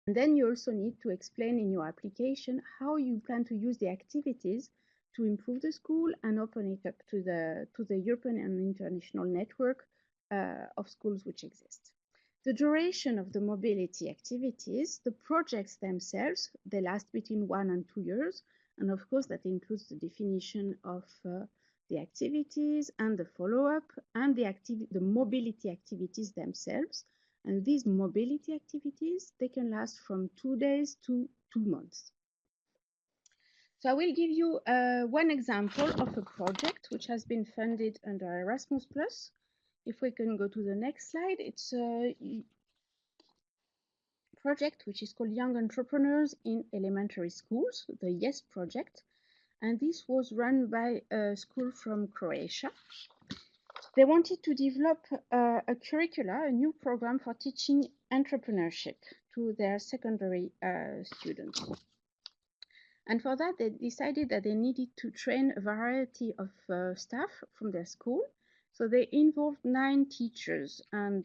And then you also need to explain in your application how you plan to use the activities to improve the school and open it up to the European and international network of schools which exist. The duration of the mobility activities, the projects themselves, they last between 1 and 2 years, and of course that includes the definition of the activities and the follow-up and the mobility activities themselves. And these mobility activities, they can last from 2 days to 2 months. So I will give you one example of a project which has been funded under Erasmus+. If we can go to the next slide, it's a project which is called Young Entrepreneurs in Elementary Schools, the YES project. And this was run by a school from Croatia. They wanted to develop a curricula, a new program for teaching entrepreneurship to their secondary students. And for that, they decided that they needed to train a variety of staff from their school. So they involved 9 teachers and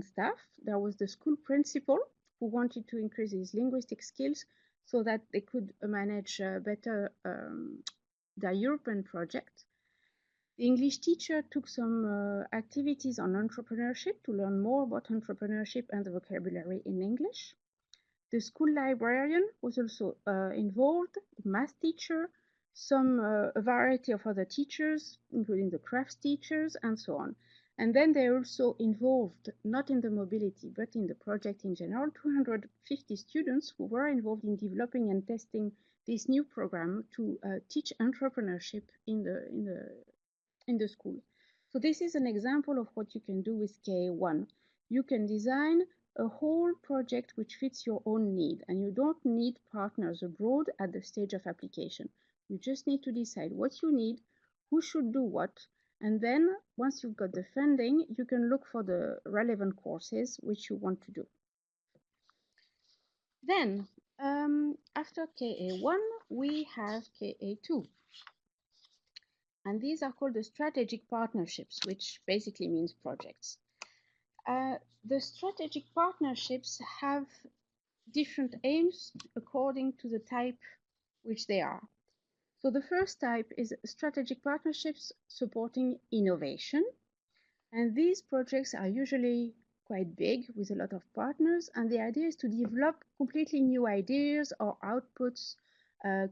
staff. There was the school principal who wanted to increase his linguistic skills so that they could manage better their European project. The English teacher took some activities on entrepreneurship to learn more about entrepreneurship and the vocabulary in English. The school librarian was also involved, the math teacher, a variety of other teachers, including the crafts teachers, and so on. And then they also involved, not in the mobility, but in the project in general, 250 students who were involved in developing and testing this new program to teach entrepreneurship in the school. So this is an example of what you can do with KA1. You can design a whole project which fits your own need, and you don't need partners abroad at the stage of application. You just need to decide what you need, who should do what, and then once you've got the funding, you can look for the relevant courses which you want to do. Then, after KA1, we have KA2. And these are called the strategic partnerships, which basically means projects. The strategic partnerships have different aims according to the type which they are. So the first type is strategic partnerships supporting innovation. And these projects are usually quite big with a lot of partners. And the idea is to develop completely new ideas or outputs,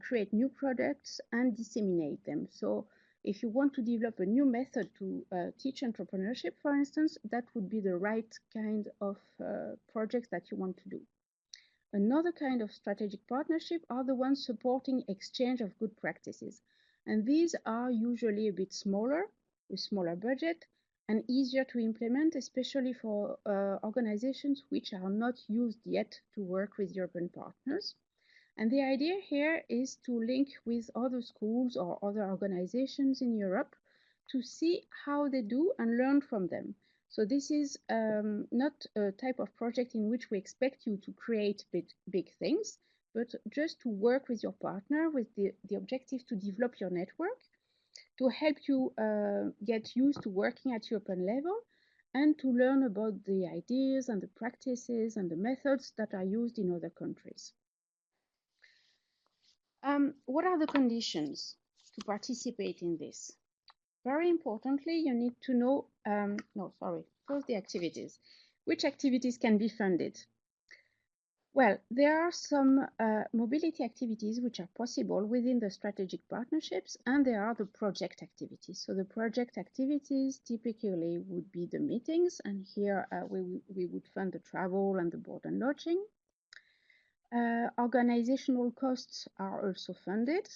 create new products and disseminate them. So if you want to develop a new method to teach entrepreneurship, for instance, that would be the right kind of projects that you want to do. Another kind of strategic partnership are the ones supporting exchange of good practices. And these are usually a bit smaller, with smaller budget, and easier to implement, especially for organizations which are not used yet to work with European partners. And the idea here is to link with other schools or other organizations in Europe to see how they do and learn from them. So this is not a type of project in which we expect you to create big things, but just to work with your partner with the objective to develop your network, to help you get used to working at European level, and to learn about the ideas and the practices and the methods that are used in other countries. What are the conditions to participate in this? Very importantly, you need to know, first the activities. Which activities can be funded? Well, there are some mobility activities which are possible within the strategic partnerships, and there are the project activities. So the project activities typically would be the meetings, and here we would fund the travel and the board and lodging. Organizational costs are also funded.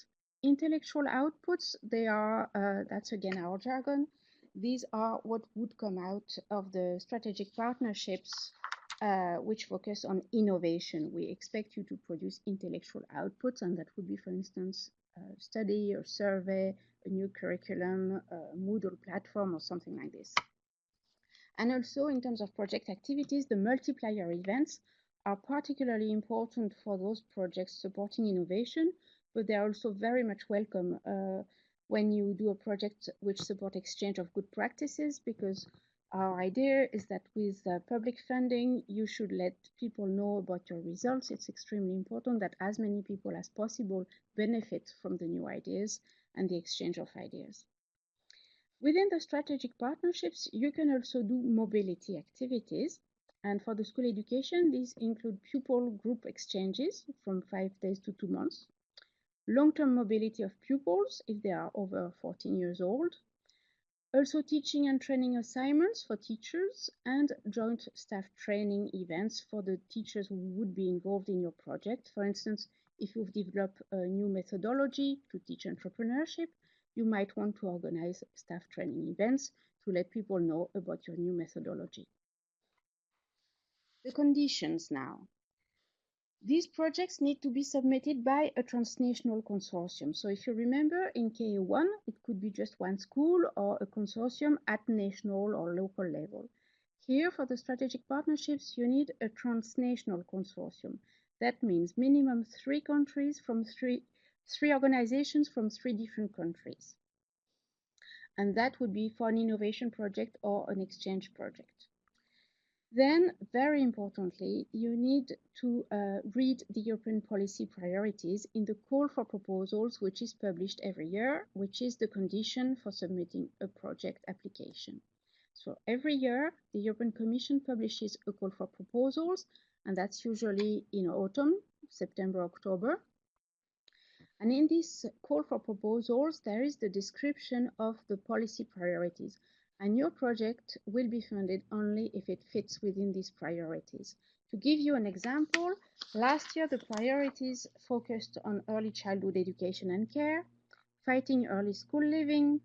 Intellectual outputs, they are, that's again our jargon, these are what would come out of the strategic partnerships which focus on innovation. We expect you to produce intellectual outputs, and that would be, for instance, a study or survey, a new curriculum, a Moodle platform, or something like this. And also, in terms of project activities, the multiplier events are particularly important for those projects supporting innovation, but they are also very much welcome when you do a project which supports exchange of good practices, because our idea is that with public funding, you should let people know about your results. It's extremely important that as many people as possible benefit from the new ideas and the exchange of ideas. Within the strategic partnerships, you can also do mobility activities. And for the school education, these include pupil group exchanges from 5 days to 2 months, long-term mobility of pupils if they are over 14 years old, also teaching and training assignments for teachers, and joint staff training events for the teachers who would be involved in your project. For instance, if you've developed a new methodology to teach entrepreneurship, you might want to organize staff training events to let people know about your new methodology. The conditions now. These projects need to be submitted by a transnational consortium. So if you remember, in KA1, it could be just one school or a consortium at national or local level. Here, for the strategic partnerships, you need a transnational consortium. That means minimum 3 countries from three organizations from 3 different countries. And that would be for an innovation project or an exchange project. Then, very importantly, you need to read the European policy priorities in the call for proposals, which is published every year, which is the condition for submitting a project application. So every year, the European Commission publishes a call for proposals, and that's usually in autumn, September, October. And in this call for proposals, there is the description of the policy priorities. And your project will be funded only if it fits within these priorities. To give you an example, last year the priorities focused on early childhood education and care, fighting early school leaving,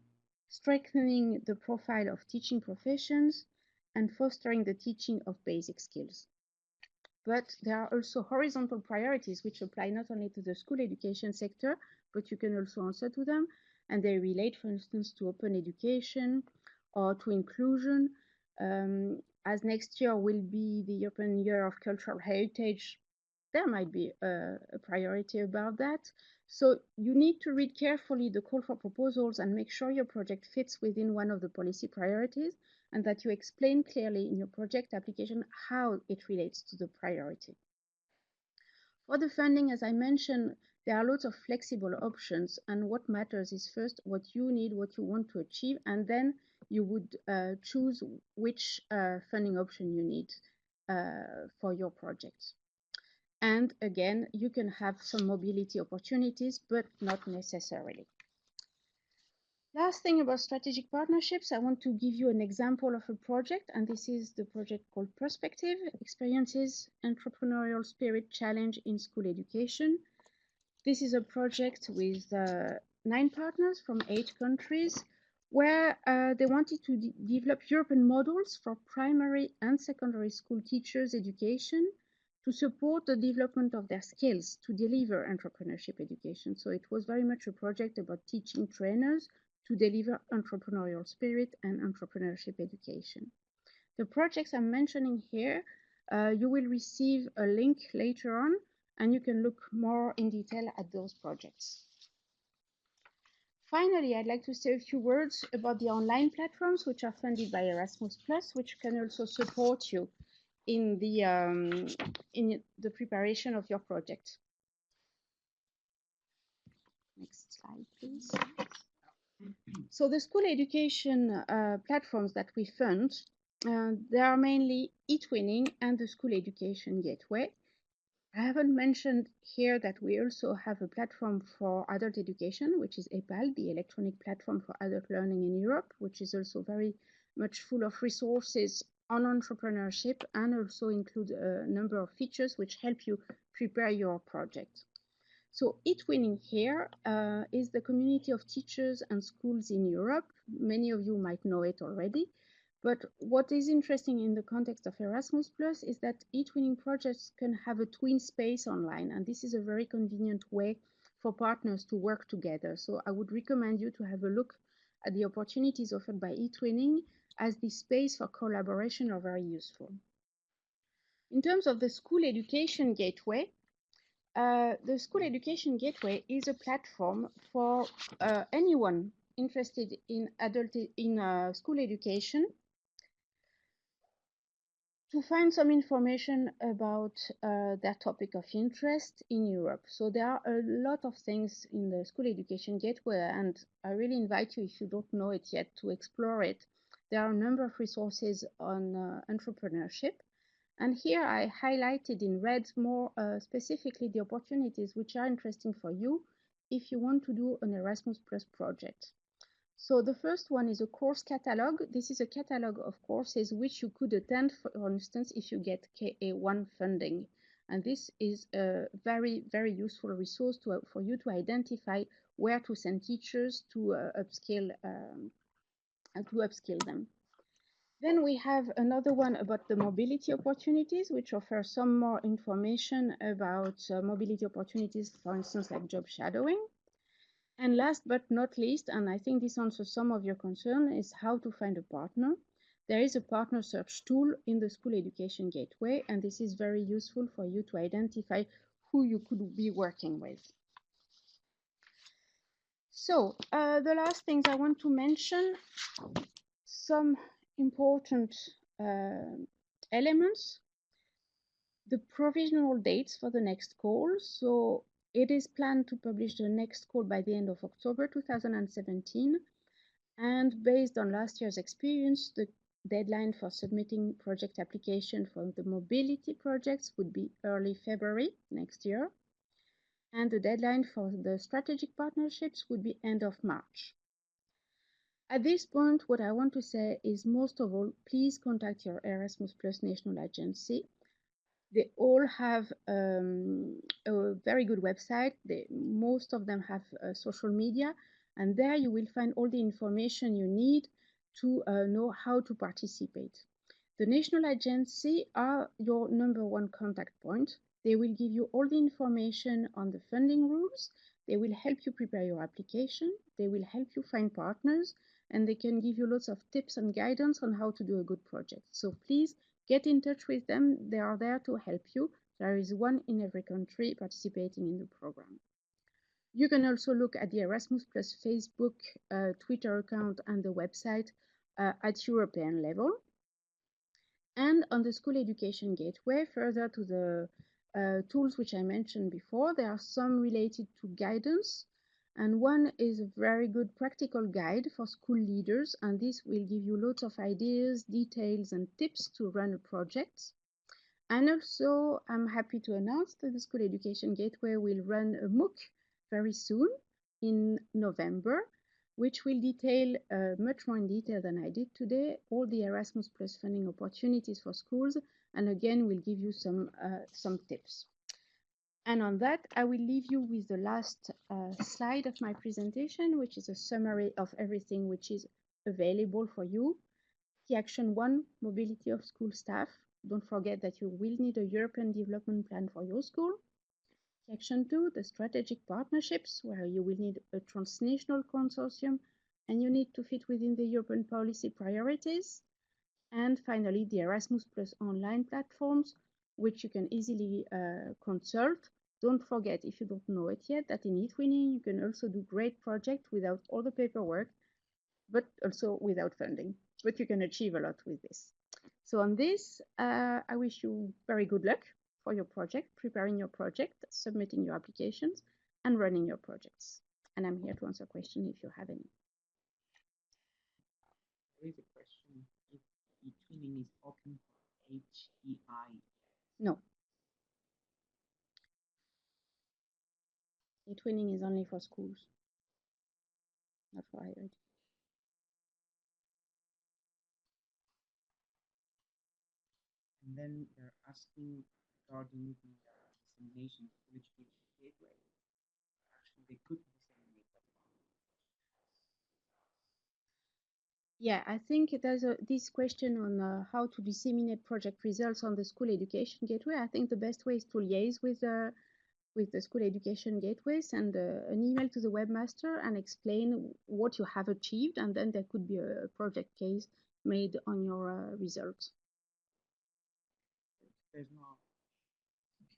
strengthening the profile of teaching professions, and fostering the teaching of basic skills. But there are also horizontal priorities which apply not only to the school education sector, but you can also answer to them, and they relate, for instance, to open education, or to inclusion. As next year will be the European Year of Cultural Heritage, there might be a priority about that. So you need to read carefully the call for proposals and make sure your project fits within one of the policy priorities, and that you explain clearly in your project application how it relates to the priority. For the funding, as I mentioned, there are lots of flexible options, and what matters is first what you need, what you want to achieve, and then you would choose which funding option you need for your project. And again, you can have some mobility opportunities, but not necessarily. Last thing about strategic partnerships, I want to give you an example of a project, and this is the project called Perspective, Experiences Entrepreneurial Spirit Challenge in School Education. This is a project with 9 partners from 8 countries, where they wanted to develop European models for primary and secondary school teachers' education to support the development of their skills to deliver entrepreneurship education. So it was very much a project about teaching trainers to deliver entrepreneurial spirit and entrepreneurship education. The projects I'm mentioning here, you will receive a link later on, and you can look more in detail at those projects. Finally, I'd like to say a few words about the online platforms which are funded by Erasmus+, which can also support you in the preparation of your project. Next slide, please. So the school education platforms that we fund, they are mainly eTwinning and the School Education Gateway. I haven't mentioned here that we also have a platform for adult education, which is EPAL, the Electronic Platform for Adult Learning in Europe, which is also very much full of resources on entrepreneurship and also include a number of features which help you prepare your project. So eTwinning here is the community of teachers and schools in Europe. Many of you might know it already. But what is interesting in the context of Erasmus Plus is that eTwinning projects can have a twin space online, and this is a very convenient way for partners to work together. So I would recommend you to have a look at the opportunities offered by eTwinning, as the space for collaboration are very useful. In terms of the School Education Gateway, the School Education Gateway is a platform for anyone interested in school education to find some information about their topic of interest in Europe. So there are a lot of things in the School Education Gateway, and I really invite you, if you don't know it yet, to explore it. There are a number of resources on entrepreneurship. And here I highlighted in red more specifically the opportunities which are interesting for you if you want to do an Erasmus Plus project. So the first one is a course catalog. This is a catalog of courses which you could attend, for instance, if you get KA1 funding. And this is a very, very useful resource for you to identify where to send teachers to upskill them. Then we have another one about the mobility opportunities, which offer some more information about mobility opportunities, for instance, like job shadowing. And last but not least, and I think this answers some of your concern, is how to find a partner. There is a partner search tool in the School Education Gateway, and this is very useful for you to identify who you could be working with. So the last things I want to mention, some important elements. The provisional dates for the next call. So it is planned to publish the next call by the end of October 2017. And based on last year's experience, the deadline for submitting project application for the mobility projects would be early February next year. And the deadline for the strategic partnerships would be end of March. At this point, what I want to say is, most of all, please contact your Erasmus Plus national agency. They all have a very good website. Most of them have social media, and there you will find all the information you need to know how to participate. The national agency are your #1 contact point. They will give you all the information on the funding rules. They will help you prepare your application. They will help you find partners, and they can give you lots of tips and guidance on how to do a good project. So please get in touch with them. They are there to help you. There is one in every country participating in the program. You can also look at the Erasmus Plus Facebook, Twitter account, and the website at European level. And on the School Education Gateway, further to the tools which I mentioned before, there are some related to guidance. And one is a very good practical guide for school leaders, and this will give you lots of ideas, details, and tips to run a project. And also, I'm happy to announce that the School Education Gateway will run a MOOC very soon in November, which will detail much more in detail than I did today all the Erasmus Plus funding opportunities for schools, and again will give you some tips. And on that, I will leave you with the last slide of my presentation, which is a summary of everything which is available for you. Key Action 1, mobility of school staff. Don't forget that you will need a European development plan for your school. Key Action 2, the strategic partnerships, where you will need a transnational consortium and you need to fit within the European policy priorities. And finally, the Erasmus Plus online platforms, which you can easily consult. Don't forget, if you don't know it yet, that in eTwinning you can also do great projects without all the paperwork, but also without funding. But you can achieve a lot with this. So on this, I wish you very good luck for your project, preparing your project, submitting your applications, and running your projects. And I'm here to answer questions if you have any. There is a question if eTwinning is open for HEI. No. eTwinning is only for schools, not for higher education. And then they're asking regarding the dissemination of School Education Gateway. Actually, they could disseminate that one. Yeah, I think there's this question on how to disseminate project results on the School Education Gateway. I think the best way is to liaise with the School Education Gateway, send an email to the webmaster and explain what you have achieved, and then there could be a project case made on your results. There's no.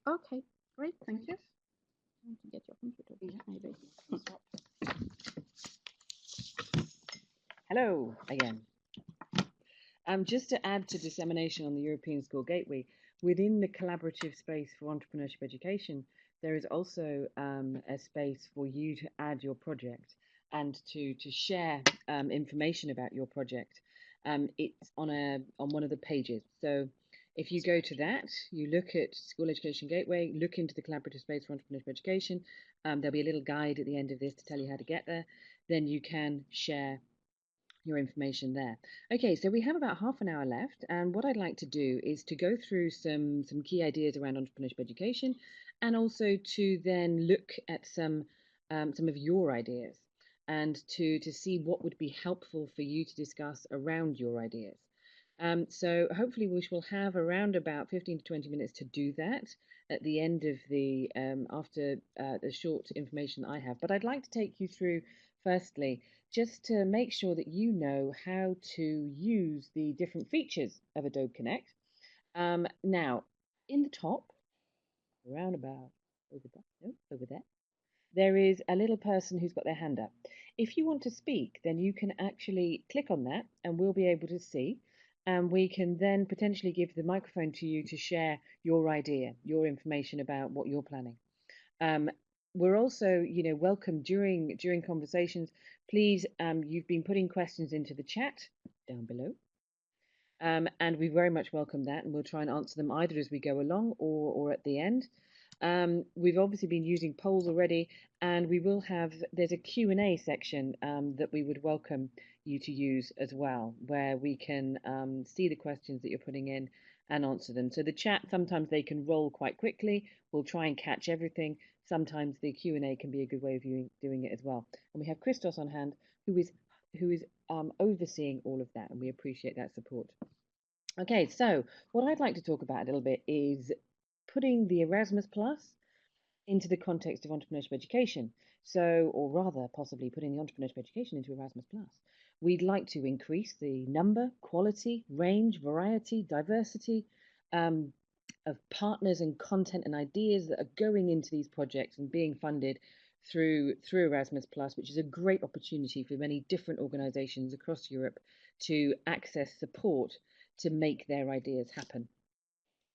Okay, great, thank you. I want to get your computer back, maybe. Hello again. Just to add to dissemination on the European School Gateway, within the collaborative space for entrepreneurship education, there is also a space for you to add your project and to share information about your project. It's on one of the pages. So if you go to that, you look at School Education Gateway, look into the collaborative space for entrepreneurship education. There'll be a little guide at the end of this to tell you how to get there. Then you can share your information there. Okay, so we have about half an hour left, and what I'd like to do is to go through some key ideas around entrepreneurship education, and also to then look at some of your ideas, and to see what would be helpful for you to discuss around your ideas. So hopefully we will have around about 15 to 20 minutes to do that at the end of the after the short information that I have. But I'd like to take you through firstly just to make sure that you know how to use the different features of Adobe Connect. Now, in the top, around about over there, no, over there is a little person who's got their hand up. If you want to speak, then you can actually click on that and we'll be able to see. And we can then potentially give the microphone to you to share your idea, your information about what you're planning. Um, we're also, welcome during conversations. Please, you've been putting questions into the chat down below. And we very much welcome that, and we'll try and answer them either as we go along or at the end. We've obviously been using polls already, and there's a Q&A section that we would welcome you to use as well, where we can see the questions that you're putting in and answer them. So the chat, sometimes they can roll quite quickly. We'll try and catch everything. Sometimes the Q&A can be a good way of doing it as well. And we have Christos on hand, who is overseeing all of that, and we appreciate that support. Okay, so what I'd like to talk about a little bit is putting the Erasmus Plus into the context of entrepreneurship education. So, or rather, possibly putting the entrepreneurship education into Erasmus Plus. We'd like to increase the number, quality, range, variety, diversity of partners and content and ideas that are going into these projects and being funded through Erasmus Plus, which is a great opportunity for many different organisations across Europe to access support to make their ideas happen,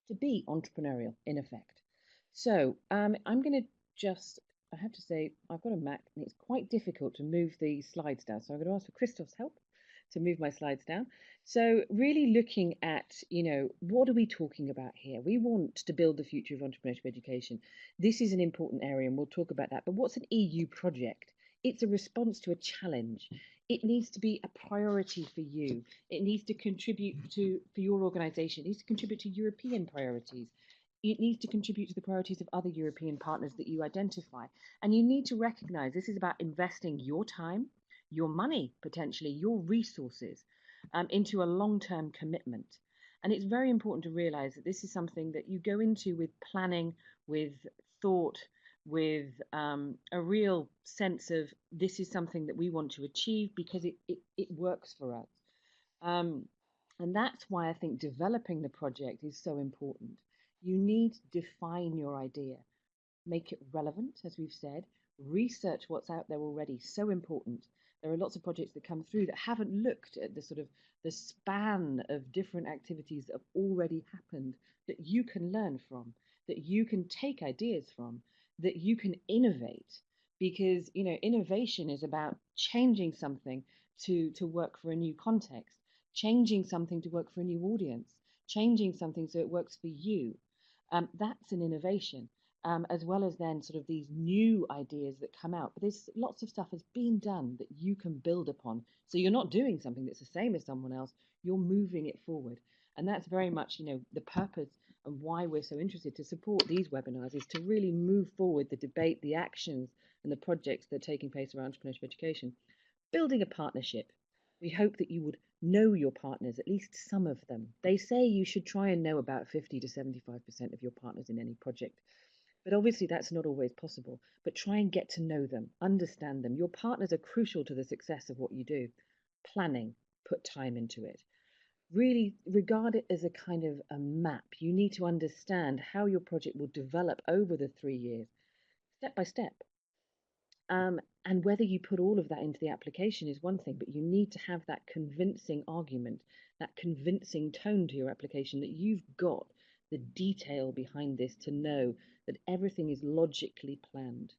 to be entrepreneurial in effect. So I'm going to I have to say, I've got a Mac and it's quite difficult to move the slides down. So I'm going to ask for Christoph's help to move my slides down. So really looking at, what are we talking about here? We want to build the future of entrepreneurship education. This is an important area and we'll talk about that. But what's an EU project? It's a response to a challenge. It needs to be a priority for you. It needs to contribute for your organization. It needs to contribute to European priorities. It needs to contribute to the priorities of other European partners that you identify. And you need to recognize this is about investing your time, your money, potentially, your resources into a long term commitment. And it's very important to realize that this is something that you go into with planning, with thought, with a real sense of this is something that we want to achieve because it works for us. And that's why I think developing the project is so important. You need to define your idea, make it relevant, as we've said, research what's out there already, so important. There are lots of projects that come through that haven't looked at the span of different activities that have already happened that you can learn from, that you can take ideas from, that you can innovate. Because innovation is about changing something to work for a new context, changing something to work for a new audience, changing something so it works for you. That's an innovation. As well as then sort of these new ideas that come out. But there's lots of stuff has been done that you can build upon. So you're not doing something that's the same as someone else, you're moving it forward. And that's very much, the purpose and why we're so interested to support these webinars is to really move forward the debate, the actions and the projects that are taking place around entrepreneurship education. Building a partnership. We hope that you would know your partners, at least some of them. They say you should try and know about 50 to 75% of your partners in any project. But obviously, that's not always possible. But try and get to know them, understand them. Your partners are crucial to the success of what you do. Planning, put time into it. Really regard it as a kind of a map. You need to understand how your project will develop over the 3 years, step by step. And whether you put all of that into the application is one thing, but you need to have that convincing argument that convincing tone to your application, that you've got the detail behind this to know that everything is logically planned.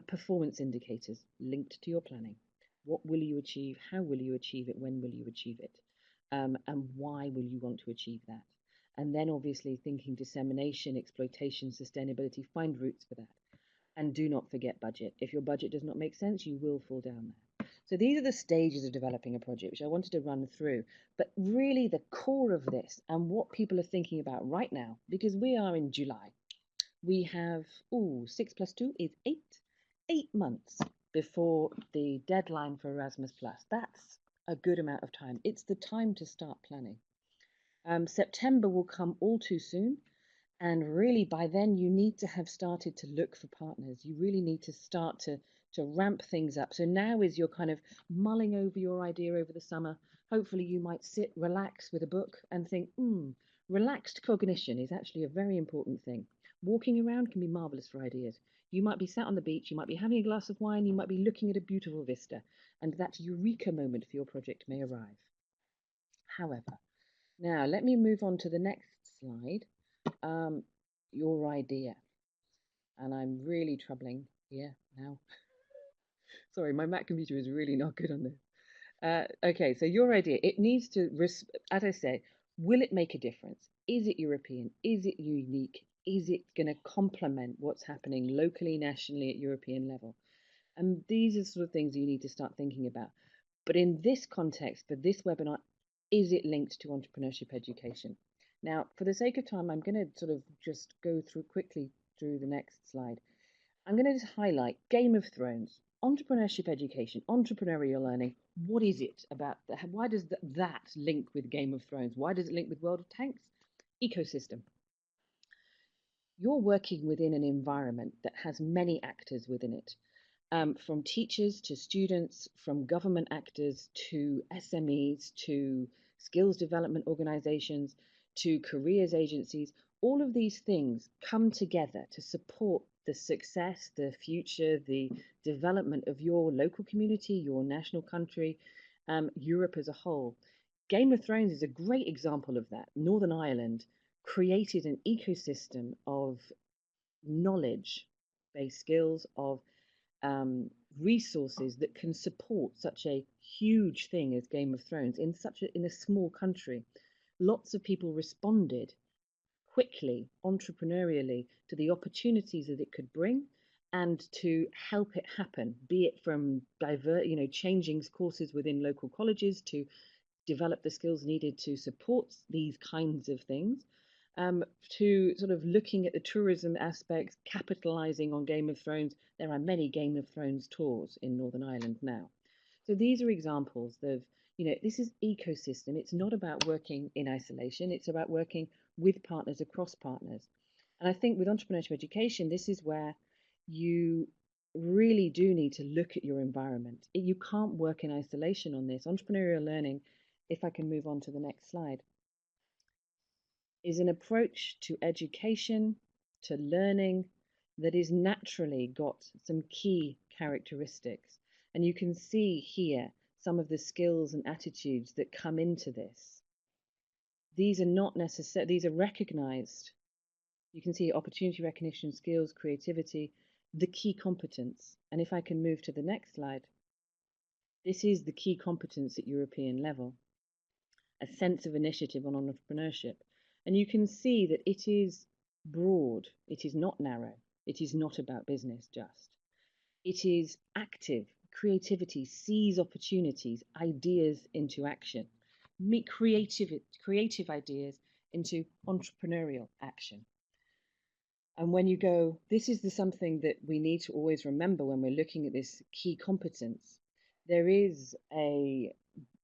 Performance indicators linked to your planning. What will you achieve? How will you achieve it? When will you achieve it? And why will you want to achieve that? And then obviously thinking dissemination, exploitation, sustainability, find routes for that. And do not forget budget. If your budget does not make sense, you will fall down there. So these are the stages of developing a project, which I wanted to run through. But really the core of this and what people are thinking about right now, because we are in July, we have, 6 plus 2 is 8 months before the deadline for Erasmus Plus. That's a good amount of time. It's the time to start planning. September will come all too soon. And really, by then, you need to have started to look for partners. You really need to start to ramp things up. So now is your kind of mulling over your idea over the summer. Hopefully, you might sit, relax with a book and think, relaxed cognition is actually a very important thing. Walking around can be marvelous for ideas. You might be sat on the beach, you might be having a glass of wine, you might be looking at a beautiful vista, and that eureka moment for your project may arrive. However, now let me move on to the next slide. Your idea. And I'm really troubling here now. Sorry, my Mac computer is really not good on this. Okay, so your idea, it needs to, as I say, will it make a difference? Is it European? Is it unique? Is it going to complement what's happening locally, nationally, at European level? And these are sort of things you need to start thinking about. But in this context, for this webinar, is it linked to entrepreneurship education? Now, for the sake of time, I'm going to sort of just go through quickly through the next slide. I'm going to just highlight Game of Thrones, entrepreneurship education, entrepreneurial learning. What is it about that? Why does that link with Game of Thrones? Why does it link with World of Tanks? Ecosystem. You're working within an environment that has many actors within it. From teachers to students, from government actors to SMEs, to skills development organizations, to careers agencies, all of these things come together to support the success, the future, the development of your local community, your national country, Europe as a whole. Game of Thrones is a great example of that. Northern Ireland created an ecosystem of knowledge-based skills, of resources that can support such a huge thing as Game of Thrones in a small country. Lots of people responded quickly, entrepreneurially, to the opportunities that it could bring and to help it happen, be it from changing courses within local colleges to develop the skills needed to support these kinds of things, to sort of looking at the tourism aspects, capitalizing on Game of Thrones. There are many Game of Thrones tours in Northern Ireland now. So these are examples of, this is ecosystem. It's not about working in isolation. It's about working with partners, across partners. And I think with entrepreneurship education, this is where you really do need to look at your environment. You can't work in isolation on this. Entrepreneurial learning, if I can move on to the next slide, is an approach to education, to learning, that is naturally got some key characteristics. And you can see here some of the skills and attitudes that come into this. These are not necessary, these are recognized. You can see opportunity recognition, skills, creativity, the key competence. And if I can move to the next slide, this is the key competence at European level, a sense of initiative on entrepreneurship. And you can see that it is broad, it is not narrow, it is not about business just. It is active, creativity, sees opportunities, ideas into action, meet creative ideas into entrepreneurial action. And when you go, this is something that we need to always remember when we're looking at this key competence. There is a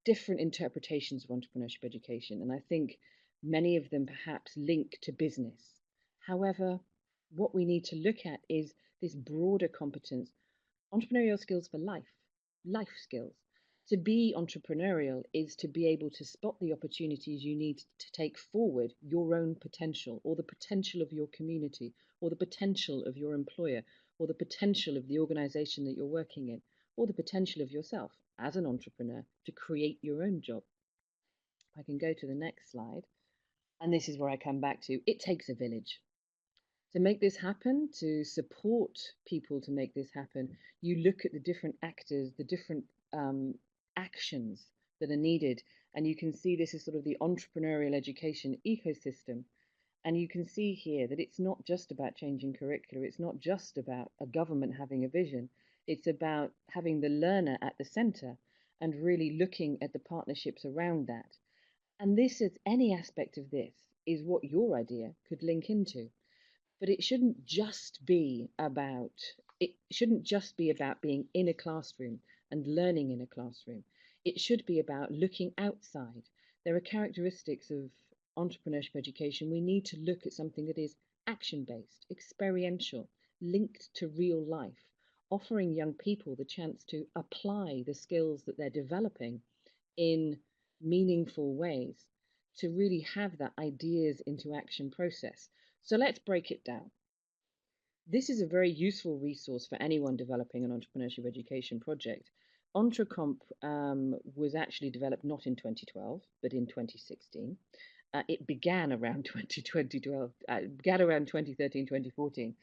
different interpretations of entrepreneurship education, and I think many of them perhaps link to business. However, what we need to look at is this broader competence, entrepreneurial skills for life skills. To be entrepreneurial is to be able to spot the opportunities you need to take forward your own potential, or the potential of your community, or the potential of your employer, or the potential of the organization that you're working in, or the potential of yourself as an entrepreneur to create your own job. I can go to the next slide. And this is where I come back to, it takes a village. To make this happen, to support people to make this happen, you look at the different actors, the different actions that are needed. And you can see this is sort of the entrepreneurial education ecosystem. And you can see here that it's not just about changing curricula, it's not just about a government having a vision, it's about having the learner at the center and really looking at the partnerships around that. And this is any aspect of this is what your idea could link into. But it shouldn't just be about being in a classroom and learning in a classroom. It should be about looking outside. There are characteristics of entrepreneurship education. We need to look at something that is action-based, experiential, linked to real life, offering young people the chance to apply the skills that they're developing in meaningful ways, to really have that ideas into action process. So let's break it down. This is a very useful resource for anyone developing an entrepreneurship education project. EntreComp was actually developed not in 2012, but in 2016. It began around 2012, began around 2013, 2014.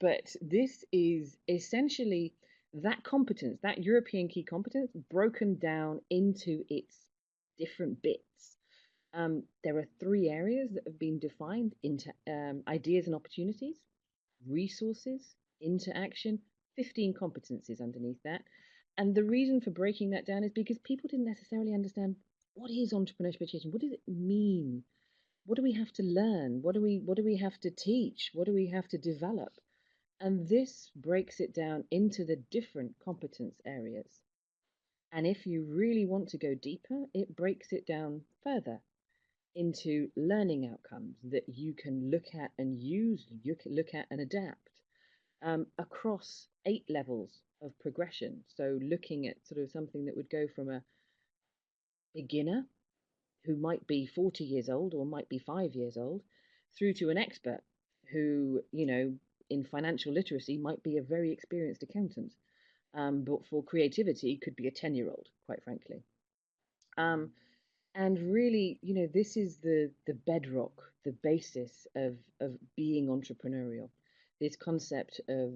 But this is essentially that competence, that European key competence, broken down into its different bits. There are 3 areas that have been defined into ideas and opportunities, resources, into action, 15 competencies underneath that. And the reason for breaking that down is because people didn't necessarily understand what is entrepreneurship education? What does it mean? What do we have to learn? What do we have to teach? What do we have to develop? And this breaks it down into the different competence areas. And if you really want to go deeper, it breaks it down further into learning outcomes that you can look at and use, you can look at and adapt across 8 levels of progression. So looking at sort of something that would go from a beginner who might be 40 years old or might be 5 years old through to an expert who, in financial literacy might be a very experienced accountant. But for creativity could be a 10-year-old, quite frankly. And really, this is the bedrock, the basis of being entrepreneurial. This concept of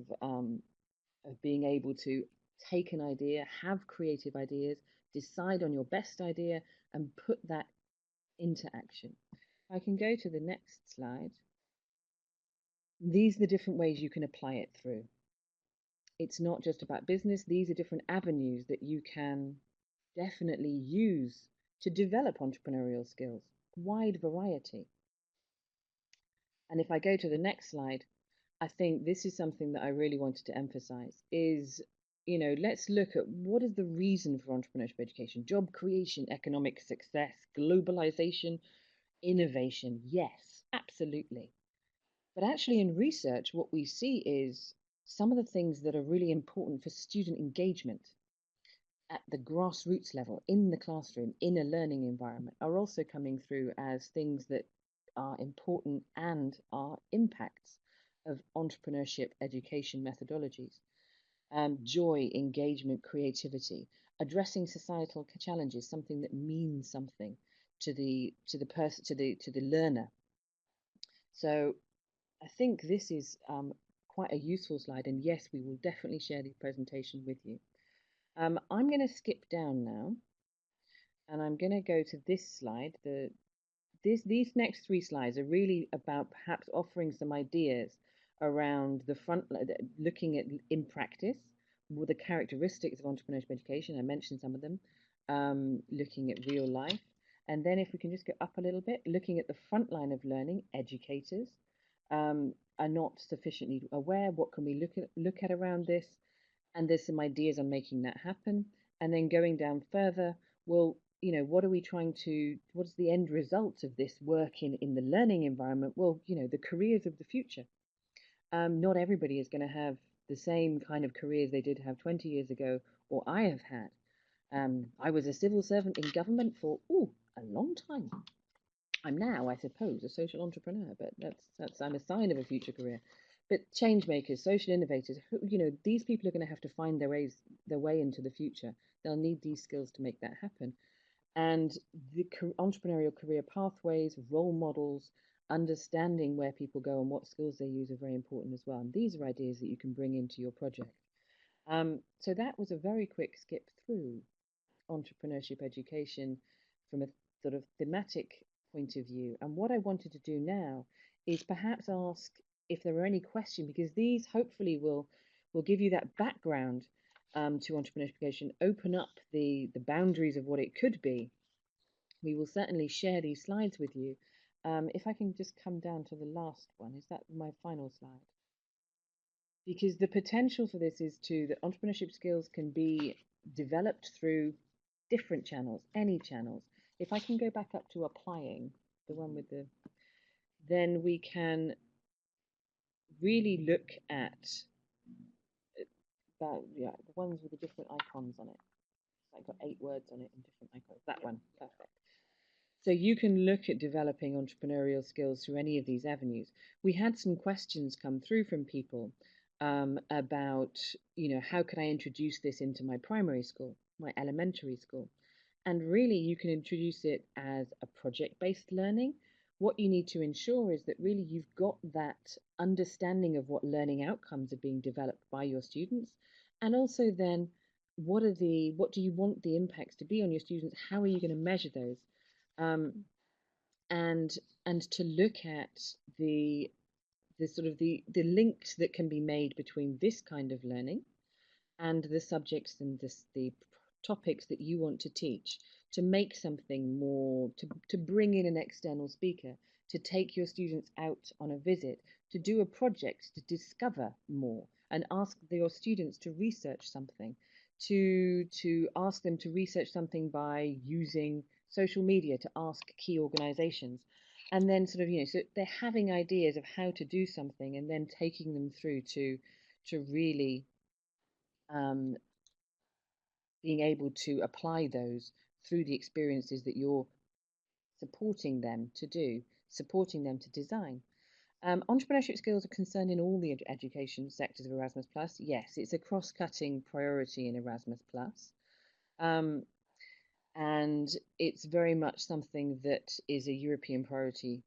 being able to take an idea, have creative ideas, decide on your best idea, and put that into action. I can go to the next slide. These are the different ways you can apply it through. It's not just about business. These are different avenues that you can definitely use to develop entrepreneurial skills, wide variety. And if I go to the next slide, I think this is something that I really wanted to emphasize is, let's look at what is the reason for entrepreneurship education: job creation, economic success, globalization, innovation. Yes, absolutely. But actually in research, what we see is some of the things that are really important for student engagement at the grassroots level, in the classroom, in a learning environment, are also coming through as things that are important and are impacts of entrepreneurship education methodologies. Joy, engagement, creativity, addressing societal challenges, something that means something to the person, to the learner. So I think this is quite a useful slide, and yes, we will definitely share the presentation with you. I'm going to skip down now, and I'm going to go to this slide. These next 3 slides are really about perhaps offering some ideas around the front, looking at in practice, with the characteristics of entrepreneurship education. I mentioned some of them, looking at real life. And then if we can just go up a little bit, looking at the front line of learning, educators are not sufficiently aware. What can we look at around this? And there's some ideas on making that happen. And then going down further, well, what are we trying to, what's the end result of this work in the learning environment? Well, the careers of the future. Not everybody is going to have the same kind of careers they did have 20 years ago, or I have had. I was a civil servant in government for a long time. I'm now, I suppose, a social entrepreneur, but that's I'm a sign of a future career. But change makers, social innovators, these people are going to have to find their way into the future. They'll need these skills to make that happen. and the entrepreneurial career pathways, role models, understanding where people go and what skills they use are very important as well. And these are ideas that you can bring into your project. So that was a very quick skip through entrepreneurship education from a sort of thematic point of view. And what I wanted to do now is perhaps ask if there are any questions, because these hopefully will give you that background to entrepreneurship education, open up the boundaries of what it could be. We will certainly share these slides with you. If I can just come down to the last one, is that my final slide? Because the potential for this is that entrepreneurship skills can be developed through different channels, any channels. If I can go back up to applying, the one with the, then we can really look at the ones with the different icons on it. I've got 8 words on it and different icons. That one, perfect. So you can look at developing entrepreneurial skills through any of these avenues. We had some questions come through from people about, how can I introduce this into my primary school, my elementary school? And really, you can introduce it as a project-based learning. What you need to ensure is that really you've got that understanding of what learning outcomes are being developed by your students, and also then what do you want the impacts to be on your students? How are you going to measure those? And to look at the sort of the links that can be made between this kind of learning and the subjects and the topics that you want to teach, to make something more, to bring in an external speaker, to take your students out on a visit, to do a project to discover more and ask your students to research something, to ask them to research something by using social media to ask key organizations. And then sort of, so they're having ideas of how to do something and then taking them through to really being able to apply those through the experiences that you're supporting them to do, supporting them to design. Entrepreneurship skills are concerned in all the education sectors of Erasmus Plus. Yes, it's a cross-cutting priority in Erasmus Plus. And it's very much something that is a European priority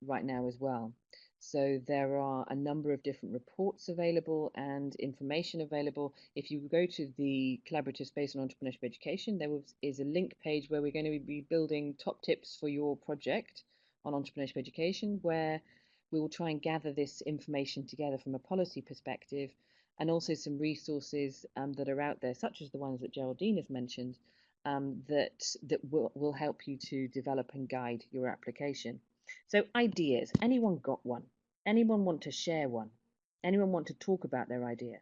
right now as well. So there are a number of different reports available and information available. If you go to the Collaborative Space on Entrepreneurship Education, there is a link page where we're going to be building top tips for your project on entrepreneurship education, where we will try and gather this information together from a policy perspective, and also some resources that are out there, such as the ones that Geraldine has mentioned, that will help you to develop and guide your application. So ideas, anyone got one? Anyone want to share one? Anyone want to talk about their idea?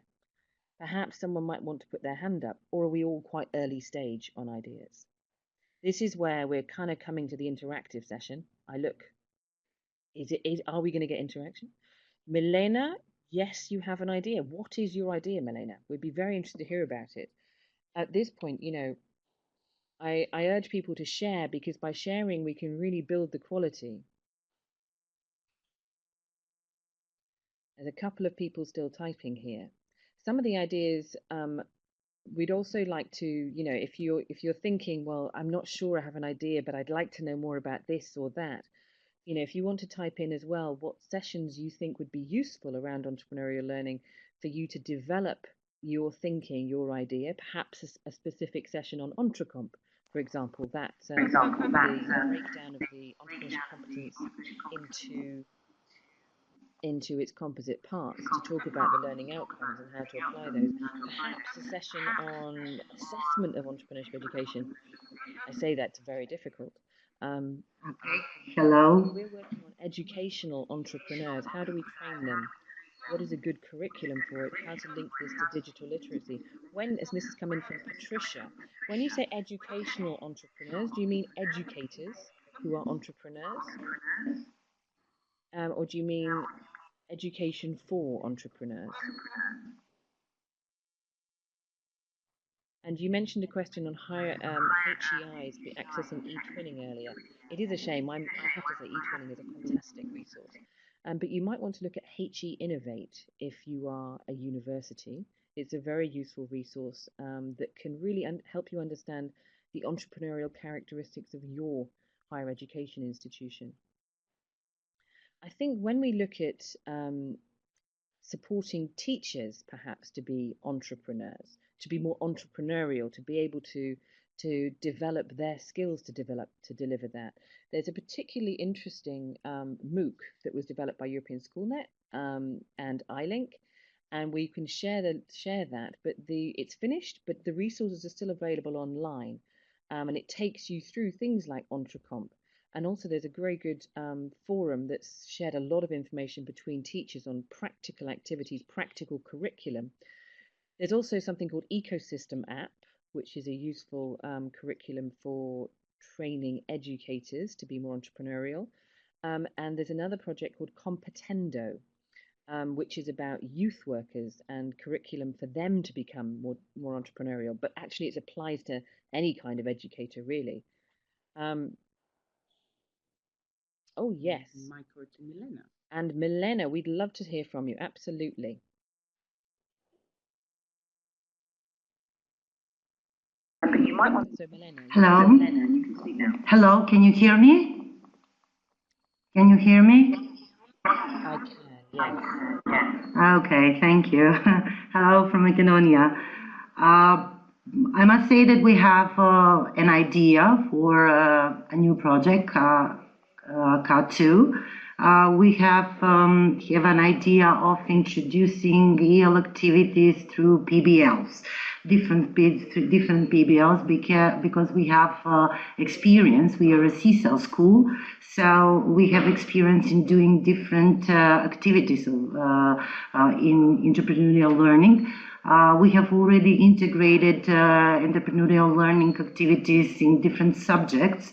Perhaps someone might want to put their hand up, or are we all quite early stage on ideas? This is where we're kind of coming to the interactive session. Are we going to get interaction? Milena, yes, you have an idea. What is your idea, Milena? We'd be very interested to hear about it. At this point, I urge people to share, because by sharing we can really build the quality. There's a couple of people still typing here. Some of the ideas we'd also like to, if you're thinking, well, I'm not sure I have an idea, but I'd like to know more about this or that. If you want to type in as well what sessions you think would be useful around entrepreneurial learning for you to develop your thinking, your idea, perhaps a specific session on Entrecomp, for example, the breakdown of the entrepreneurship competence into its composite parts, to talk about the learning outcomes and how to apply those. Perhaps a session on assessment of entrepreneurship education. I say that's very difficult. Okay. Hello. We're working on educational entrepreneurs. How do we train them? What is a good curriculum for it? How to link this to digital literacy? As this is coming from Patricia, when you say educational entrepreneurs, do you mean educators who are entrepreneurs? Or do you mean education for entrepreneurs? And you mentioned a question on higher HEIs accessing e-twinning earlier. It is a shame. I have to say e-twinning is a fantastic resource. But you might want to look at HE Innovate if you are a university. It's a very useful resource that can really help you understand the entrepreneurial characteristics of your higher education institution. I think when we look at supporting teachers perhaps to be entrepreneurs, to be more entrepreneurial, to be able to develop their skills to deliver that. There's a particularly interesting MOOC that was developed by European Schoolnet and iLink, and we can share that. But it's finished, but the resources are still available online, and it takes you through things like EntreComp. And also, there's a very good forum that's shared a lot of information between teachers on practical activities, practical curriculum. There's also something called Ecosystem App, which is a useful curriculum for training educators to be more entrepreneurial. And there's another project called Competendo, which is about youth workers and curriculum for them to become more entrepreneurial. But actually, it applies to any kind of educator, really. Oh, yes. Micro to Milena. And Milena, we'd love to hear from you. Absolutely. So Milena. Hello? Hello, can you hear me? Can you hear me? I can, yes. Okay, thank you. Hello from Macedonia. I must say that we have an idea for a new project, K2. We have an idea of introducing EL activities through PBLs, different PBLs, because we have experience. We are a CSEL school, so we have experience in doing different activities in entrepreneurial learning. We have already integrated entrepreneurial learning activities in different subjects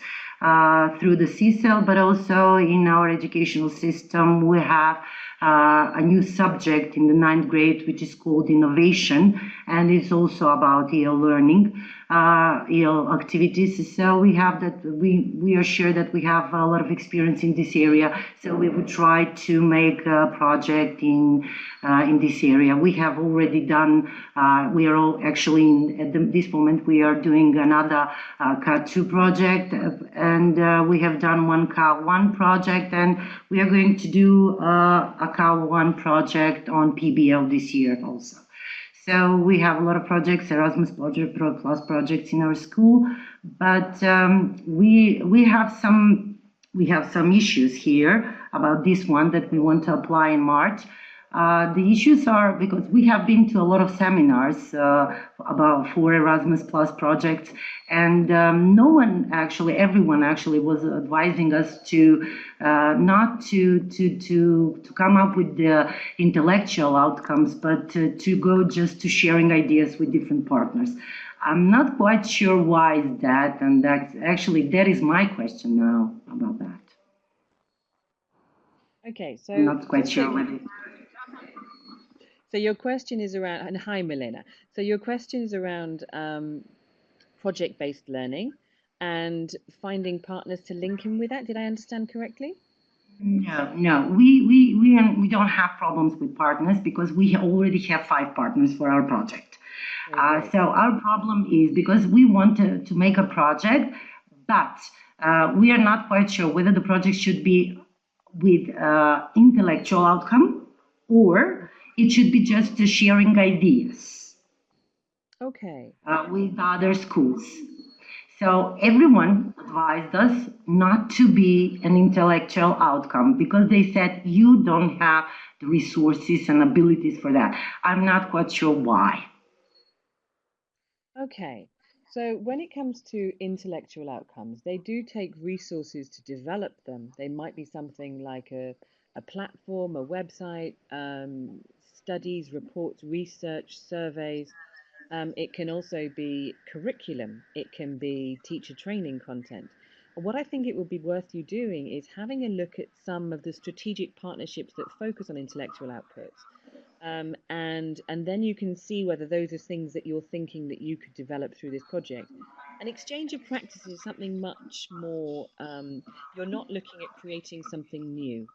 through the CSEL, but also in our educational system, we have a new subject in the 9th grade, which is called innovation, and it's also about EL learning, EL activities. So we have that. We are sure that we have a lot of experience in this area. So we would try to make a project in this area. We have already done. We are all actually at this moment. We are doing another K2 project, and we have done one K1 project, and we are going to do a K1 project on PBL this year also. So we have a lot of projects, Erasmus plus projects in our school, but we have some issues here about this one that we want to apply in March. The issues are because we have been to a lot of seminars about for Erasmus Plus projects, and everyone actually was advising us to not to come up with the intellectual outcomes, but to go just to sharing ideas with different partners. I'm not quite sure why is that, and that is my question now about that. Okay, so I'm not quite sure whether. So your question is around, and hi Milena. So your question is around project-based learning and finding partners to link in with that. Did I understand correctly? No. We don't have problems with partners because we already have 5 partners for our project. So our problem is because we want to make a project, but we are not quite sure whether the project should be with intellectual outcome or it should be just sharing ideas. Okay. With other schools. So everyone advised us not to be an intellectual outcome because they said you don't have the resources and abilities for that. I'm not quite sure why. Okay. So when it comes to intellectual outcomes, they do take resources to develop them. They might be something like a platform, a website, studies, reports, research, surveys. It can also be curriculum. It can be teacher training content. And what I think it would be worth you doing is having a look at some of the strategic partnerships that focus on intellectual outputs. And then you can see whether those are things that you're thinking that you could develop through this project. An exchange of practices is something much more, you're not looking at creating something new.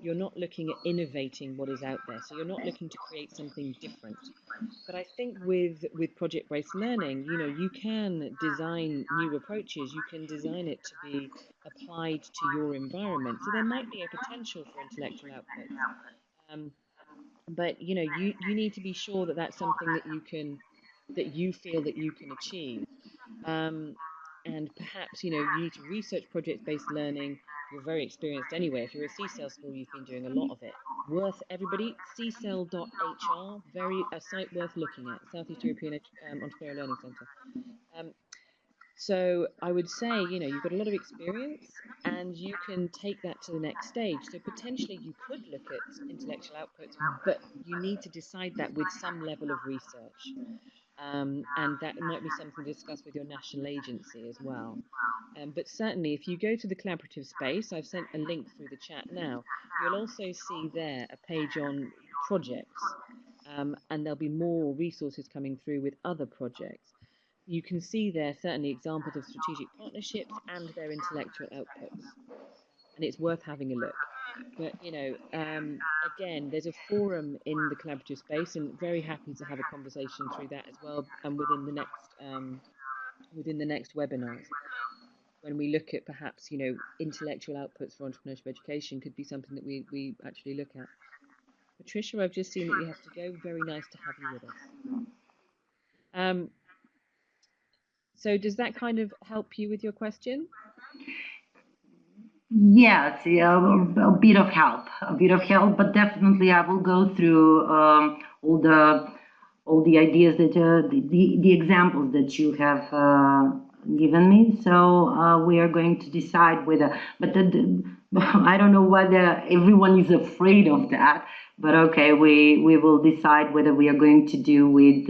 you're not looking at innovating what is out there. So you're not looking to create something different. But I think with project-based learning, you can design new approaches. You can design it to be applied to your environment. So there might be a potential for intellectual outputs. But you need to be sure that that's something that you feel that you can achieve. Um, and perhaps you need to research project-based learning. You're very experienced anyway. If you're a CCEL school, you've been doing a lot of it. Worth everybody, ccel.hr, a site worth looking at. Southeast European Entrepreneurial Learning Centre. So I would say, you've got a lot of experience and you can take that to the next stage. So potentially you could look at intellectual outputs, but you need to decide that with some level of research. And that might be something to discuss with your national agency as well. But certainly, if you go to the collaborative space, I've sent a link through the chat now, you'll also see there a page on projects, and there'll be more resources coming through with other projects. You can see there certainly examples of strategic partnerships and their intellectual outputs, and it's worth having a look. But again, there's a forum in the collaborative space, and very happy to have a conversation through that as well, and within the next webinars, when we look at perhaps intellectual outputs for entrepreneurship education could be something that we actually look at. Patricia, I've just seen that you have to go. Very nice to have you with us. So does that kind of help you with your question? Yes, yeah, a bit of help, but definitely I will go through all the ideas that the examples that you have given me. So we are going to decide whether, but I don't know whether everyone is afraid of that. But okay, we will decide whether we are going to do with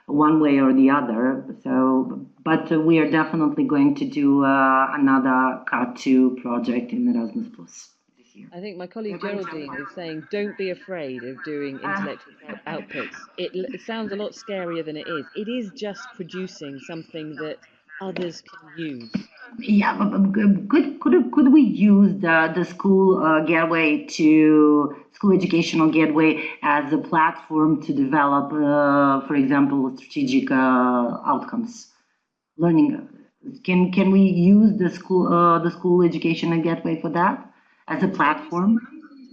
one way or the other. So, but we are definitely going to do another Car2 project in Erasmus Plus this year. I think my colleague Geraldine is saying, don't be afraid of doing intellectual outputs. It sounds a lot scarier than it is. It is just producing something that others can use. Yeah, but could we use the school gateway school educational gateway as a platform to develop, for example, strategic outcomes, learning? Can we use the school educational gateway for that as a platform?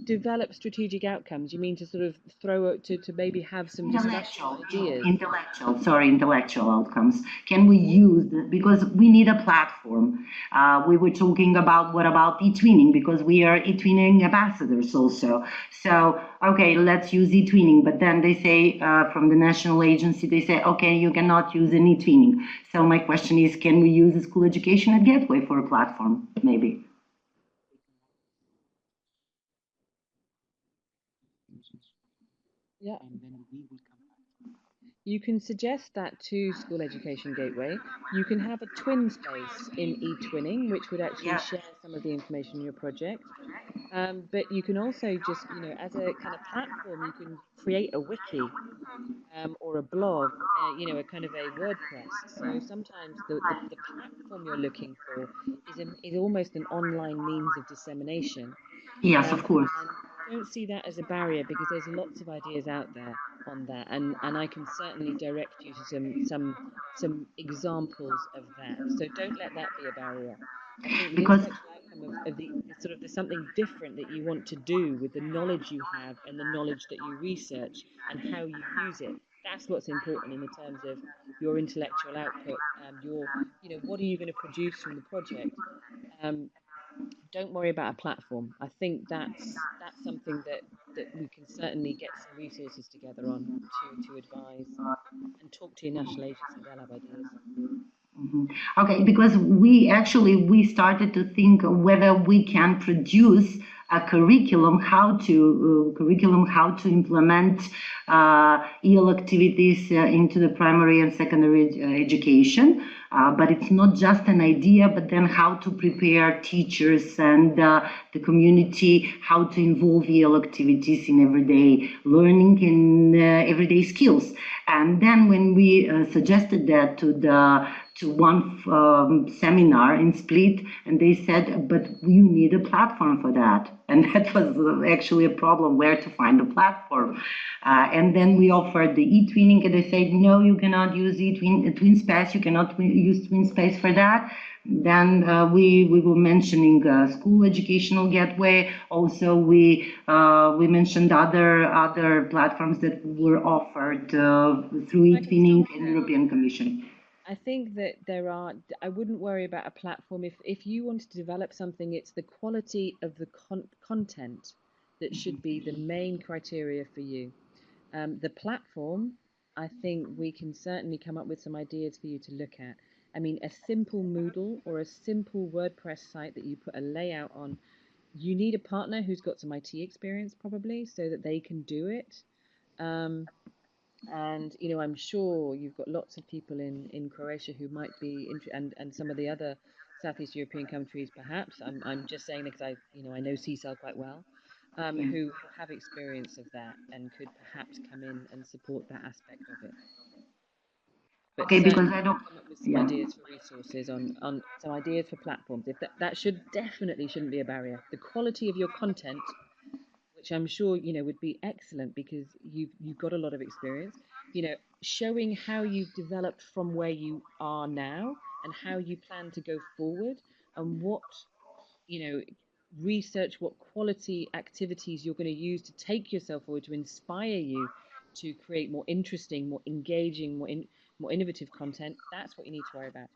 Develop strategic outcomes. You mean to sort of to maybe have some discussion ideas? Intellectual outcomes. Can we use because we need a platform. We were talking about what about e-twinning, because we are e-twinning ambassadors also. So okay, let's use e-twinning, but then they say from the national agency, they say, okay, you cannot use an e-twinning. So my question is, can we use the school education gateway for a platform, maybe? Yeah. And then we will come back. You can suggest that to School Education Gateway. You can have a twin space in e-twinning, which would actually share some of the information in your project. But you can also just, as a kind of platform, you can create a wiki or a blog, a kind of a WordPress. So sometimes the platform you're looking for is almost an online means of dissemination. Yes, of course. And don't see that as a barrier, because there's lots of ideas out there on that, and I can certainly direct you to some examples of that. So don't let that be a barrier. I think the intellectual outcome of the sort of there's something different that you want to do with the knowledge you have and the knowledge that you research and how you use it. That's what's important in the terms of your intellectual output. What are you going to produce from the project? Don't worry about a platform. I think that's something that we can certainly get some resources together on to advise and talk to your national agency. They'll have ideas. Okay, because we started to think whether we can produce a curriculum how to implement EL activities into the primary and secondary education. But it's not just an idea, but then how to prepare teachers and the community, how to involve EL activities in everyday learning and everyday skills. And then when we suggested that to one seminar in Split, and they said, but you need a platform for that. And that was actually a problem, where to find a platform. And then we offered the e-twinning, and they said, no, you cannot use TwinSpace, you cannot use TwinSpace for that. Then we were mentioning school educational gateway. Also, we mentioned other platforms that were offered through e-twinning and European Commission. I think that I wouldn't worry about a platform. If you want to develop something, it's the quality of the content that should be the main criteria for you. The platform, I think we can certainly come up with some ideas for you to look at. I mean, a simple Moodle or a simple WordPress site that you put a layout on, you need a partner who's got some IT experience probably so that they can do it. And I'm sure you've got lots of people in Croatia who might be and some of the other Southeast European countries, perhaps. I'm just saying that because I know CSAL quite well, who have experience of that and could perhaps come in and support that aspect of it. But Okay, because I certainly don't. come up with some ideas for resources on some ideas for platforms. If that shouldn't be a barrier. The quality of your content, which I'm sure would be excellent because you've got a lot of experience. Showing how you've developed from where you are now and how you plan to go forward, and what research, what quality activities you're going to use to take yourself forward to inspire you to create more interesting, more engaging, more innovative content. That's what you need to worry about.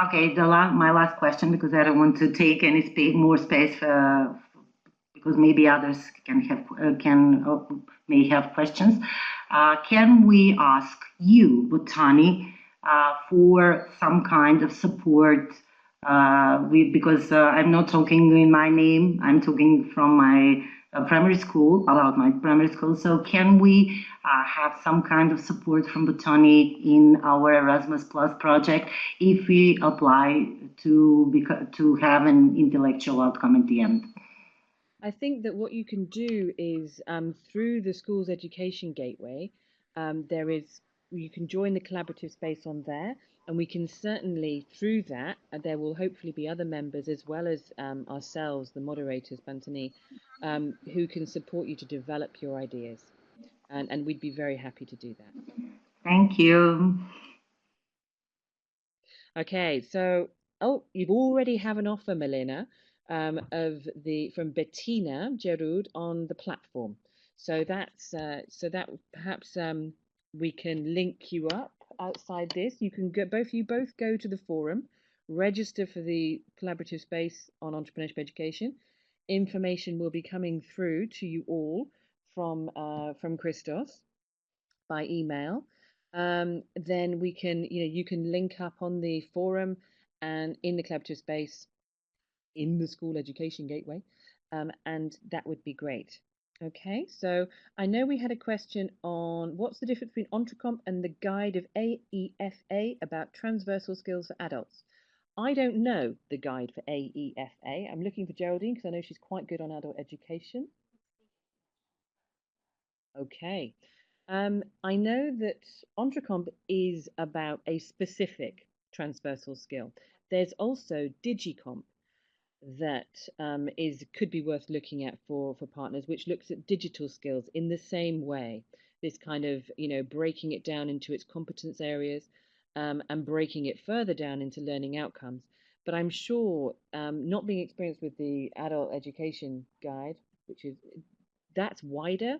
Okay, my last question, because I don't want to take any more space because maybe others may have questions. Can we ask you, Botani, for some kind of support? Because I'm not talking in my name, I'm talking from my primary school, about my primary school. So can we have some kind of support from Botani in our Erasmus Plus project if we apply to have an intellectual outcome at the end? I think that what you can do is through the school's education gateway, you can join the collaborative space on there, and we can certainly through that there will hopefully be other members as well as ourselves, the moderators, Bantani, who can support you to develop your ideas, and we'd be very happy to do that. Thank you. Okay, so you already have an offer, Milena, from Bettina Gerud on the platform. So that perhaps we can link you up outside this. You can both go to the forum, register for the collaborative space on entrepreneurship education. Information will be coming through to you all from Christos by email. Then we can, you can link up on the forum and in the collaborative space in the school education gateway, and that would be great. Okay, so I know we had a question on what's the difference between Entrecomp and the guide of AEFA about transversal skills for adults. I don't know the guide for AEFA. I'm looking for Geraldine because I know she's quite good on adult education. Okay. I know that Entrecomp is about a specific transversal skill. There's also Digicomp that could be worth looking at for partners, which looks at digital skills in the same way. This kind of breaking it down into its competence areas, and breaking it further down into learning outcomes. But I'm sure, not being experienced with the adult education guide, that's wider.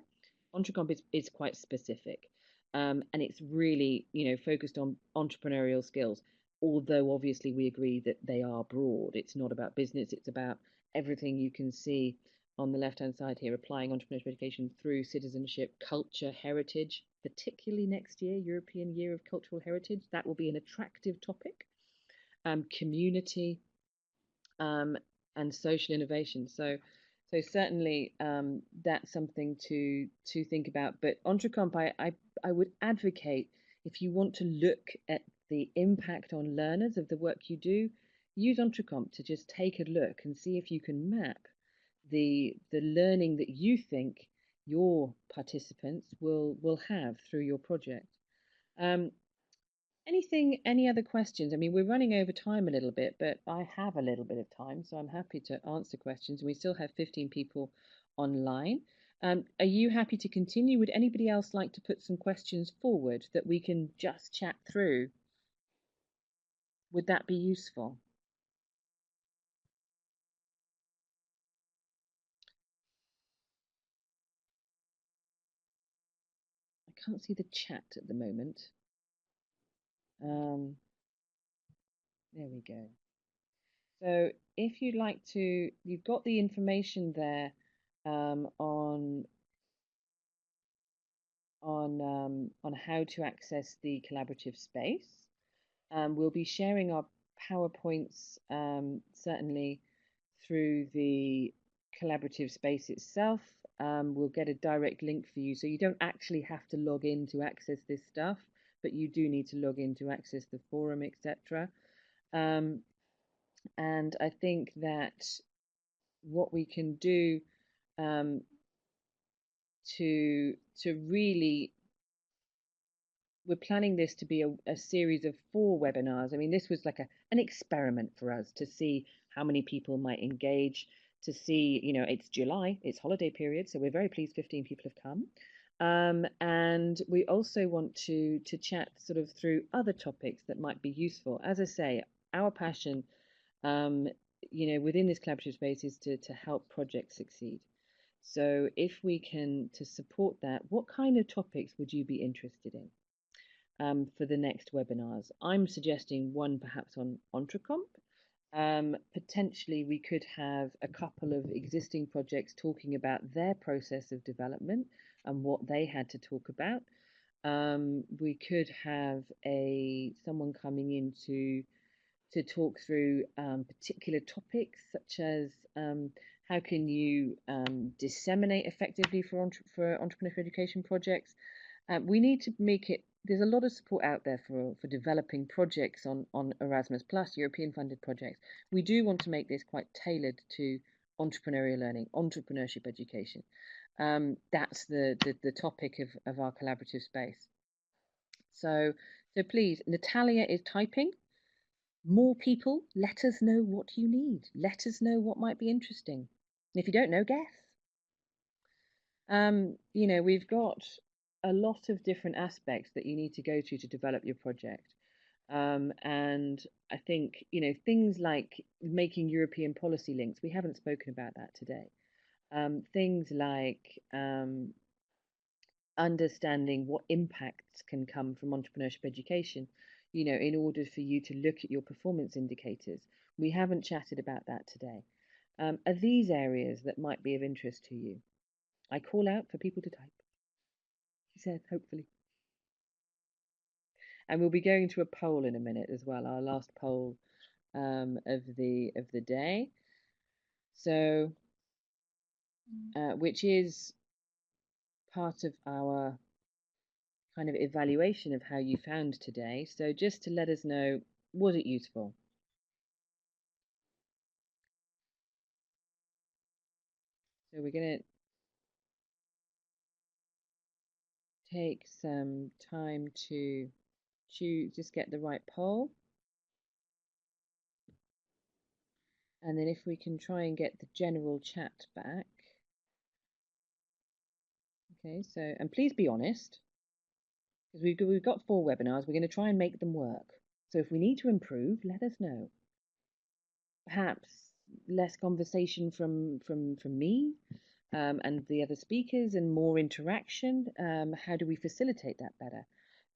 Entrecomp is quite specific, and it's really focused on entrepreneurial skills. Although obviously we agree that they are broad. It's not about business. It's about everything you can see on the left-hand side here, applying entrepreneurship education through citizenship, culture, heritage, particularly next year, European Year of Cultural Heritage. That will be an attractive topic. Community, and social innovation. So certainly that's something to think about. But Entrecomp, I would advocate, if you want to look at the impact on learners of the work you do, use Entrecomp to just take a look and see if you can map the learning that you think your participants will have through your project. Any other questions? I mean, we're running over time a little bit, but I have a little bit of time, so I'm happy to answer questions. We still have 15 people online. Are you happy to continue? Would anybody else like to put some questions forward that we can just chat through? Would that be useful? I can't see the chat at the moment. There we go. So if you'd like to, you've got the information there on how to access the collaborative space. We'll be sharing our PowerPoints certainly through the collaborative space itself. We'll get a direct link for you, so you don't actually have to log in to access this stuff, but you do need to log in to access the forum, etc. And I think that what we can do to really, we're planning this to be a series of 4 webinars. I mean, this was like an experiment for us to see how many people might engage, to see, you know, it's July, it's holiday period, so we're very pleased 15 people have come. And we also want to chat sort of through other topics that might be useful. As I say, our passion, you know, within this collaborative space is to help projects succeed. So if we can to support that, what kind of topics would you be interested in? For the next webinars. I'm suggesting one perhaps on Entrecomp. Potentially we could have a couple of existing projects talking about their process of development and what they had to talk about. We could have someone coming in to talk through particular topics such as how can you disseminate effectively for entrepreneurship education projects. We need to make it, there's a lot of support out there for developing projects on Erasmus Plus, European funded projects. We do want to make this quite tailored to entrepreneurial learning, entrepreneurship education. That's the topic of our collaborative space. So please, Natalia is typing. More people, let us know what you need. Let us know what might be interesting. And if you don't know, guess. You know, we've got a lot of different aspects that you need to go to develop your project. And I think, you know, things like making European policy links, we haven't spoken about that today. Things like understanding what impacts can come from entrepreneurship education, you know, in order for you to look at your performance indicators. We haven't chatted about that today. Are these areas that might be of interest to you? I call out for people to type, he said, hopefully. And we'll be going to a poll in a minute as well, our last poll of the day. So, which is part of our kind of evaluation of how you found today. So just to let us know, was it useful? So we're going to take some time to choose, just get the right poll. And then if we can try and get the general chat back. Okay, so, and please be honest, because we've got 4 webinars, we're going to try and make them work. So if we need to improve, let us know. Perhaps less conversation from me and the other speakers and more interaction. How do we facilitate that better?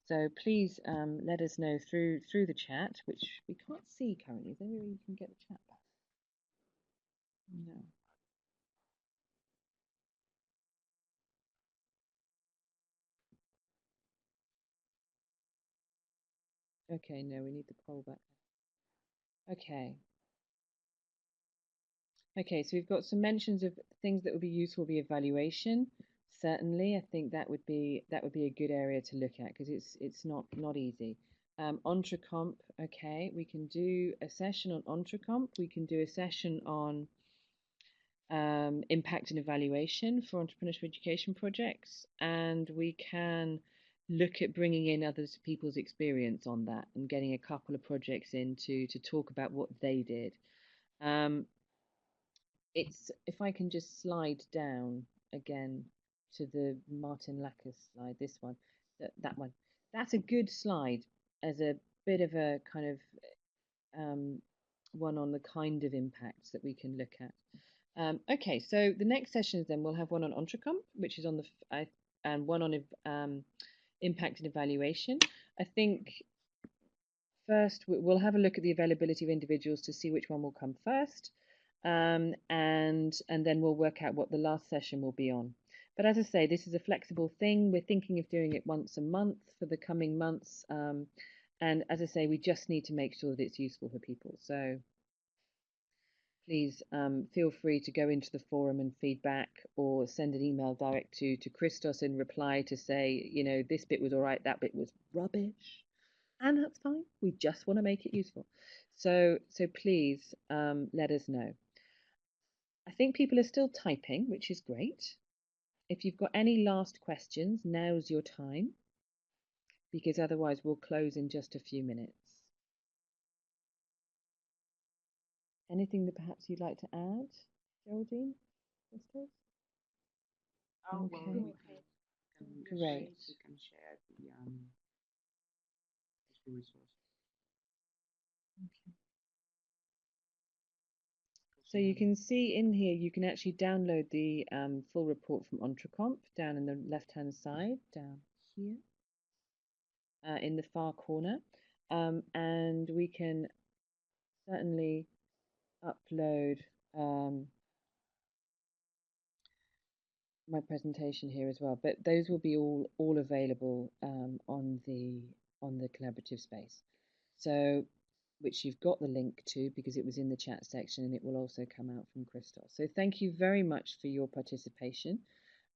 So please let us know through the chat, which we can't see currently. Is there any way you can get the chat back? No. Okay, no, we need the poll back. Okay. Okay, so we've got some mentions of things that would be useful, the evaluation. Certainly, I think that would be a good area to look at because it's not easy. Entrecomp, okay, we can do a session on Entrecomp. We can do a session on impact and evaluation for entrepreneurship education projects, and we can look at bringing in other people's experience on that and getting a couple of projects in to talk about what they did. It's, if I can just slide down again to the Martin Lacus slide, this one, that one, that's a good slide as a bit of a kind of one on the kind of impacts that we can look at. Okay, so the next sessions then we'll have one on Entrecomp, which is on the and one on impact and evaluation. I think first we'll have a look at the availability of individuals to see which one will come first, and then we'll work out what the last session will be on. But as I say, this is a flexible thing. We're thinking of doing it once a month for the coming months, and as I say, we just need to make sure that it's useful for people. So please feel free to go into the forum and feedback, or send an email direct to Christos in reply to say, you know, this bit was all right, that bit was rubbish, and that's fine. We just want to make it useful. So please let us know. I think people are still typing, which is great. If you've got any last questions, now's your time, because otherwise we'll close in just a few minutes. Anything that perhaps you'd like to add, Geraldine? Christos? Oh, Okay. well, Great. we can share the resource. Okay. So you can see in here, you can actually download the full report from Entrecomp down in the left-hand side, down here, in the far corner. And we can certainly upload my presentation here as well, but those will be all available on the collaborative space. So, which you've got the link to because it was in the chat section, and it will also come out from Christos. So thank you very much for your participation.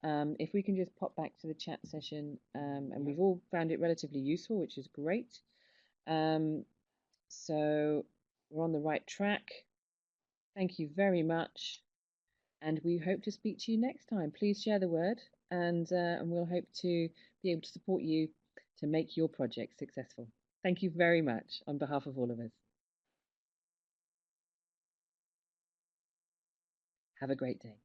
If we can just pop back to the chat session, and we've all found it relatively useful, which is great. So we're on the right track. Thank you very much, and we hope to speak to you next time. Please share the word, and we'll hope to be able to support you to make your project successful. Thank you very much on behalf of all of us. Have a great day.